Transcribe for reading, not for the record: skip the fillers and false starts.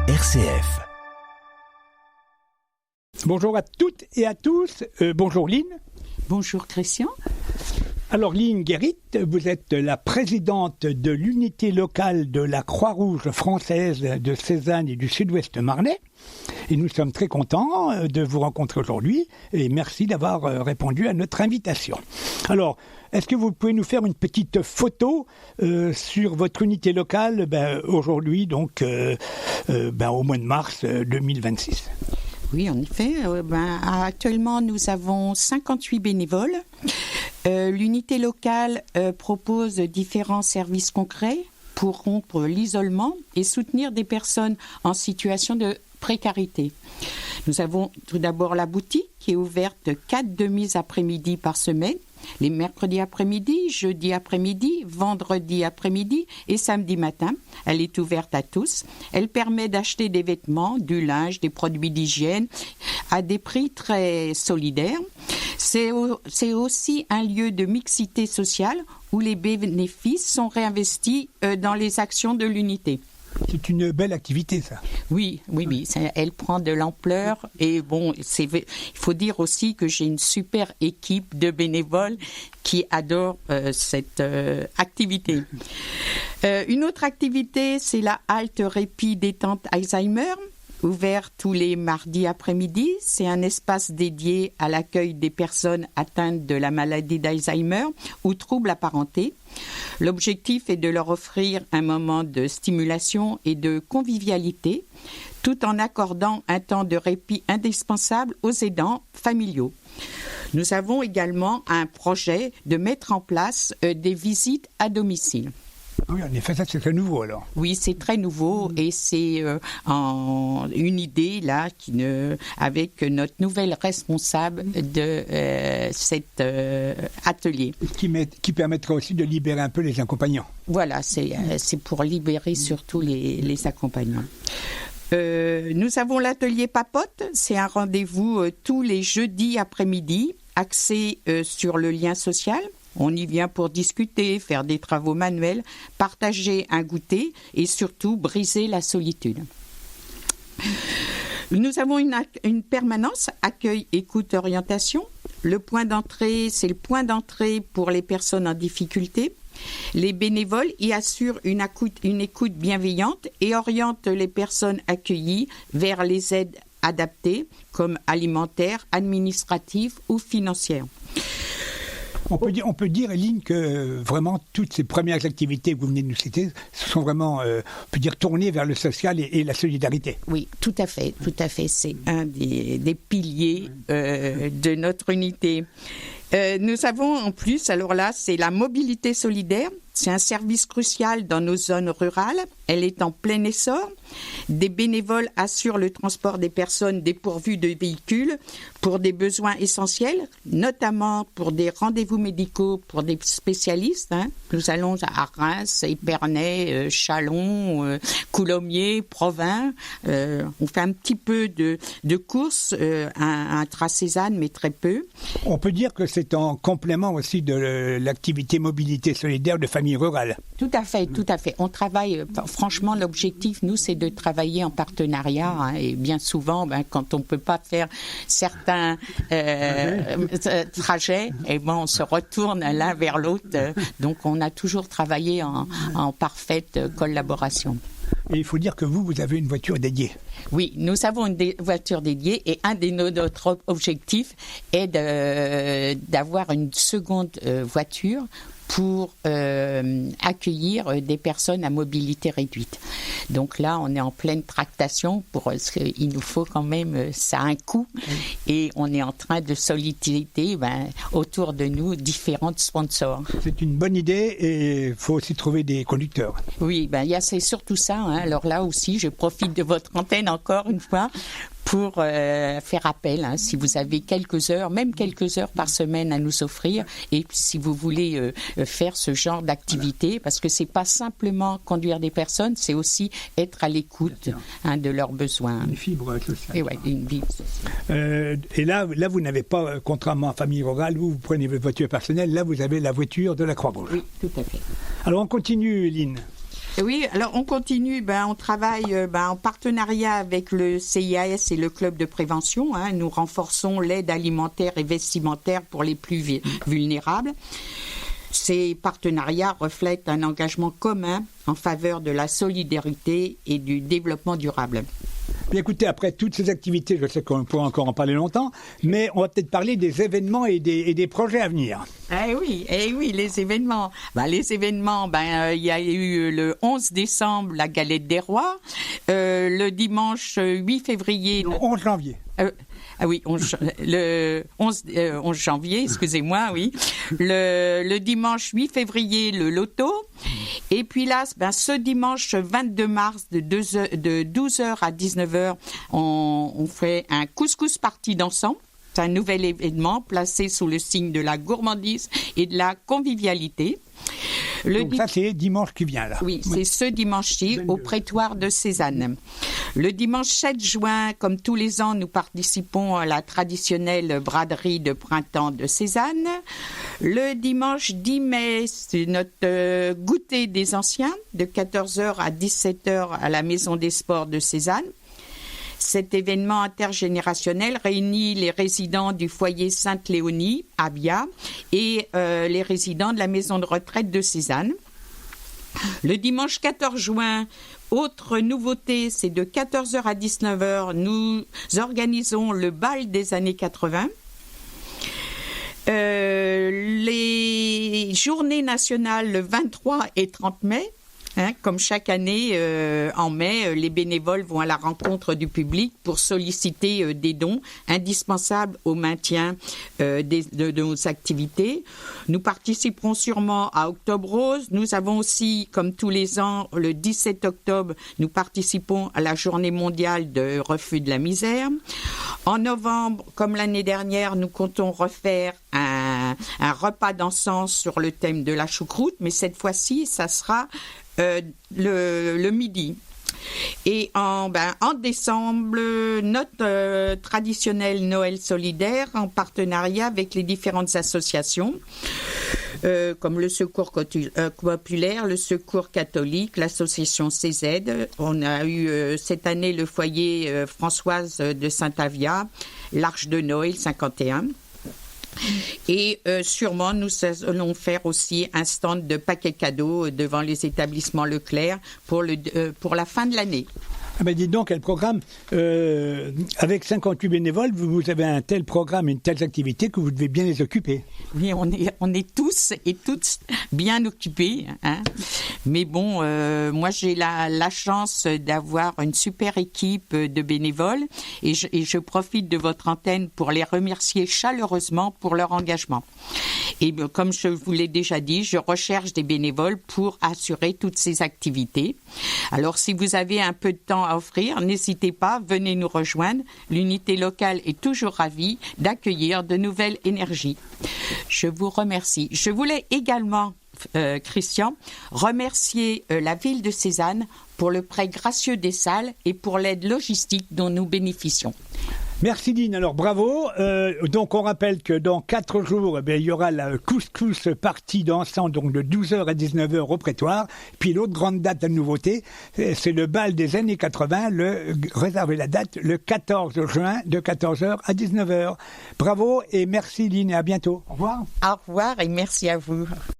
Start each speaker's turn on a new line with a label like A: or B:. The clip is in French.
A: RCF.
B: Bonjour à toutes et à tous. Bonjour Lynn.
C: Bonjour Christian.
B: Alors Lynn Guérit, vous êtes la présidente de l'unité locale de la Croix-Rouge française de Cézanne et du Sud-Ouest Marnais. Et nous sommes très contents de vous rencontrer aujourd'hui et merci d'avoir répondu à notre invitation. Alors, est-ce que vous pouvez nous faire une petite photo sur votre unité locale aujourd'hui, donc au mois de mars 2026 ?
C: Oui, en effet. Actuellement, nous avons 58 bénévoles. L'unité locale propose différents services concrets pour rompre l'isolement et soutenir des personnes en situation de précarité. Nous avons tout d'abord la boutique qui est ouverte 4 demi-après-midi par semaine, les mercredis après-midi, jeudi après-midi, vendredi après-midi et samedi matin. Elle est ouverte à tous. Elle permet d'acheter des vêtements, du linge, des produits d'hygiène à des prix très solidaires. C'est aussi un lieu de mixité sociale où les bénéfices sont réinvestis dans les actions de l'unité.
B: C'est une belle activité, ça.
C: Oui. Elle prend de l'ampleur. Et bon, il faut dire aussi que j'ai une super équipe de bénévoles qui adorent cette activité. Une autre activité, c'est la halte répit détente Alzheimer, ouvert tous les mardis après-midi. C'est un espace dédié à l'accueil des personnes atteintes de la maladie d'Alzheimer ou troubles apparentés. L'objectif est de leur offrir un moment de stimulation et de convivialité, tout en accordant un temps de répit indispensable aux aidants familiaux. Nous avons également un projet de mettre en place des visites à domicile.
B: Oui, en effet, ça c'est très nouveau alors.
C: Oui, c'est très nouveau et c'est une idée là avec notre nouvelle responsable de cet atelier.
B: Qui permettra aussi de libérer un peu les accompagnants.
C: Voilà, c'est pour libérer surtout les accompagnants. Nous avons l'atelier Papote, c'est un rendez-vous tous les jeudis après-midi, axé sur le lien social. On y vient pour discuter, faire des travaux manuels, partager un goûter et surtout briser la solitude. Nous avons une permanence accueil, écoute, orientation. Le point d'entrée, c'est le point d'entrée pour les personnes en difficulté. Les bénévoles y assurent une écoute bienveillante et orientent les personnes accueillies vers les aides adaptées, comme alimentaires, administratives ou financières.
B: On peut dire, Eline, que vraiment toutes ces premières activités que vous venez de nous citer sont vraiment, on peut dire, tournées vers le social et la solidarité.
C: Oui, tout à fait. C'est un des piliers de notre unité. Nous avons en plus, alors là, c'est la mobilité solidaire. C'est un service crucial dans nos zones rurales. Elle est en plein essor. Des bénévoles assurent le transport des personnes dépourvues de véhicules pour des besoins essentiels, notamment pour des rendez-vous médicaux pour des spécialistes. Nous allons à Reims, Épernay, Châlons, Coulommiers, Provins. On fait un petit peu de courses, un Cézanne, mais très peu.
B: On peut dire que c'est en complément aussi de l'activité mobilité solidaire de famille rurale.
C: Tout à fait. On travaille, franchement, l'objectif, nous, c'est de travailler en partenariat. Et bien souvent, quand on ne peut pas faire certains trajets, on se retourne l'un vers l'autre. Donc, on a toujours travaillé en parfaite collaboration.
B: Et il faut dire que vous avez une voiture dédiée.
C: Oui, nous avons une voiture dédiée et un de notre objectifs est d'avoir une seconde voiture pour accueillir des personnes à mobilité réduite. Donc là, on est en pleine tractation parce qu'il nous faut quand même, ça a un coût et on est en train de solliciter autour de nous différents sponsors.
B: C'est une bonne idée et il faut aussi trouver des conducteurs.
C: Oui, c'est surtout ça. Alors là aussi, je profite de votre antenne encore une fois pour faire appel, si vous avez quelques heures par semaine à nous offrir, et si vous voulez faire ce genre d'activité, parce que c'est pas simplement conduire des personnes, c'est aussi être à l'écoute de leurs besoins.
B: Une fibre sociale.
C: Et une fibre sociale.
B: Et là, vous n'avez pas, contrairement à famille rurale, vous prenez votre voiture personnelle, là vous avez la voiture de la Croix-Rouge.
C: Oui, tout à fait.
B: Alors on continue, Lynn.
C: Oui, alors on continue, on travaille en partenariat avec le CIAS et le club de prévention. Nous renforçons l'aide alimentaire et vestimentaire pour les plus vulnérables. Ces partenariats reflètent un engagement commun en faveur de la solidarité et du développement durable.
B: Bien, écoutez, après toutes ces activités, je sais qu'on pourra encore en parler longtemps, mais on va peut-être parler des événements et des projets à venir.
C: Eh oui, les événements. Il y a eu le 11 décembre la Galette des Rois, le dimanche 8 février...
B: Le 11 janvier.
C: Le 11 janvier, excusez-moi, oui. Le dimanche 8 février, le loto. Et puis là, ce dimanche 22 mars, de 12h à 19h, on fait un couscous party dansant. C'est un nouvel événement placé sous le signe de la gourmandise et de la convivialité.
B: Donc ça, c'est dimanche qui vient, là.
C: Oui, c'est ce dimanche-ci, au prétoire de Cézanne. Le dimanche 7 juin, comme tous les ans, nous participons à la traditionnelle braderie de printemps de Cézanne. Le dimanche 10 mai, c'est notre goûter des anciens, de 14h à 17h à la Maison des Sports de Cézanne. Cet événement intergénérationnel réunit les résidents du foyer Sainte-Léonie, à Via, et les résidents de la maison de retraite de Cézanne. Le dimanche 14 juin, autre nouveauté, c'est de 14h à 19h, nous organisons le bal des années 80. Les journées nationales le 23 et 30 mai. Comme chaque année, en mai, les bénévoles vont à la rencontre du public pour solliciter des dons indispensables au maintien de nos activités. Nous participerons sûrement à Octobre Rose. Nous avons aussi, comme tous les ans, le 17 octobre, nous participons à la Journée mondiale de refus de la misère. En novembre, comme l'année dernière, nous comptons refaire un repas d'encens sur le thème de la choucroute, mais cette fois-ci, ça sera le midi. Et en décembre, notre traditionnel Noël solidaire en partenariat avec les différentes associations comme le Secours populaire, le Secours catholique, l'association CZ. On a eu cette année le foyer Françoise de Saint-Avia, l'Arche de Noël 51. Et sûrement, nous allons faire aussi un stand de paquets cadeaux devant les établissements Leclerc pour la fin de l'année.
B: Ah ben dites donc, quel programme avec 58 bénévoles, vous avez un tel programme, une telle activité que vous devez bien les occuper.
C: Oui, on est tous et toutes bien occupés. Mais bon, moi j'ai la chance d'avoir une super équipe de bénévoles et je profite de votre antenne pour les remercier chaleureusement pour leur engagement. Et comme je vous l'ai déjà dit, je recherche des bénévoles pour assurer toutes ces activités. Alors si vous avez un peu de temps à offrir, n'hésitez pas, venez nous rejoindre. L'unité locale est toujours ravie d'accueillir de nouvelles énergies. Je vous remercie. Je voulais également, Christian, remercier la ville de Cézanne pour le prêt gracieux des salles et pour l'aide logistique dont nous bénéficions.
B: Merci Dine, alors bravo. Donc on rappelle que dans 4 jours, il y aura la couscous partie dansant, donc de 12h à 19h au prétoire. Puis l'autre grande date de nouveauté, c'est le bal des années 80, réservez la date, le 14 juin de 14h à 19h. Bravo et merci Dine et à bientôt. Au revoir.
C: Au revoir et merci à vous.